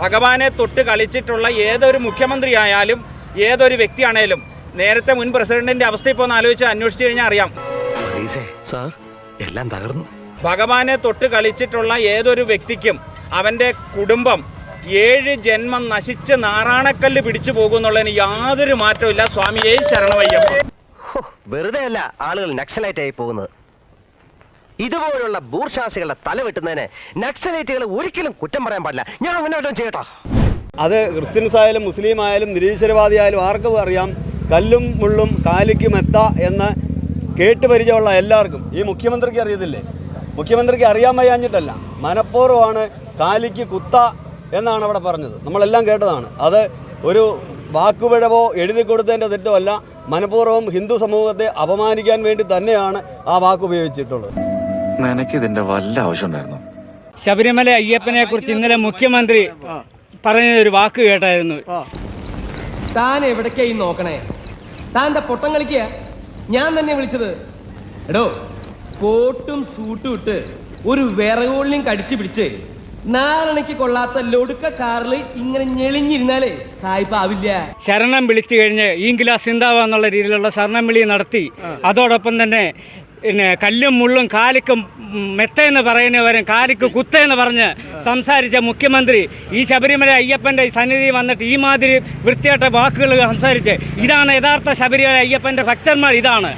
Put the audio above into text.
ഭഗവാനെ തൊട്ട് കളിച്ചിട്ടുള്ള ഏതൊരു മുഖ്യമന്ത്രിയായാലും ഏതൊരു വ്യക്തിയാണേലും നേരത്തെ മുൻ പ്രസിഡന്റിന്റെ അവസ്ഥ ഇപ്പോൾ ഒന്ന് ആലോചിച്ച് അന്വേഷിച്ചു കഴിഞ്ഞാൽ അറിയാം. എല്ലാം തകർന്നു. ഭഗവാനെ തൊട്ട് കളിച്ചിട്ടുള്ള ഏതൊരു വ്യക്തിക്കും അവൻ്റെ കുടുംബം 7 ജന്മം നശിച്ച് നാറാണക്കല്ല് പിടിച്ചു പോകുന്നുള്ളതിന് യാതൊരു മാറ്റമില്ല. സ്വാമിയേ ശരണമയ്യപ്പ. വെറുതെ അല്ല ആളുകൾ നക്സലൈറ്റ് ആയി പോകുന്നത്. ഇതുപോലുള്ള ബൂർഷാസികളുടെ തല വെട്ടുന്നതിന് നക്സലൈറ്റുകൾ ഒരിക്കലും കുറ്റം പറയാൻ പാടില്ല. ഞാൻ മുന്നോട്ടും ചെയ്യട്ടോ. അത് ക്രിസ്ത്യൻസ് ആയാലും മുസ്ലിം ആയാലും നിരീശ്വരവാദി ആയാലും ആർക്കും അറിയാം, കല്ലും മുള്ളും കാലിക്ക് മെത്ത എന്ന് കേട്ടുപരിചയമുള്ള എല്ലാവർക്കും. ഈ മുഖ്യമന്ത്രിക്ക് അറിയത്തില്ലേ? മുഖ്യമന്ത്രിക്ക് അറിയാൻ വയ്യാഞ്ഞിട്ടല്ല, മനഃപൂർവ്വമാണ് കാലിക്ക് കുത്ത എന്നാണ് അവിടെ പറഞ്ഞത്. നമ്മളെല്ലാം കേട്ടതാണ്. അത് ഒരു വാക്കുപിഴവോ എഴുതി കൊടുത്തതിൻ്റെ തെറ്റോ അല്ല, മനഃപൂർവ്വം ഹിന്ദു സമൂഹത്തെ അപമാനിക്കാൻ വേണ്ടി തന്നെയാണ് ആ വാക്ക് ഉപയോഗിച്ചിട്ടുള്ളത്. നിനക്കിതിന്റെ വല്ല ആവശ്യമുണ്ടായിരുന്നു? ശബരിമല അയ്യപ്പനെ കുറിച്ച് ഇന്നലെ മുഖ്യമന്ത്രി പറഞ്ഞൊരു വാക്ക് കേട്ടായിരുന്നു. താൻ എവിടേക്കായി നോക്കണേ? താൻ എന്താ പൊട്ടം കളിക്കുക? ഞാൻ തന്നെ വിളിച്ചത്. എടോ, കോട്ടും സൂട്ടും ഇട്ട് ഒരു വിറകോളിനും കടിച്ചു പിടിച്ച് നാളെക്ക് കൊള്ളാത്ത ലൊടുക്ക കാറിൽ ഇങ്ങനെ ഞെളിഞ്ഞിരുന്നാലേ സായിപ്പ് ആവില്ല. ശരണം വിളിച്ചു കഴിഞ്ഞ് ഈങ്കില സിന്താവ എന്നുള്ള രീതിയിലുള്ള ശരണം വിളി നടത്തി. അതോടൊപ്പം തന്നെ പിന്നെ കല്ലും മുള്ളും കാലിക്കും മെത്തയെന്ന് പറയുന്നവരും കാലിക്ക് കുത്തയെന്ന് പറഞ്ഞ് സംസാരിച്ച മുഖ്യമന്ത്രി ഈ ശബരിമല അയ്യപ്പൻ്റെ സന്നിധി വന്നിട്ട് ഈ മാതിരി വൃത്തികെട്ട വാക്കുകൾ സംസാരിച്ച് ഇതാണ് യഥാർത്ഥ ശബരിമല അയ്യപ്പൻ്റെ ഭക്തന്മാർ. ഇതാണ്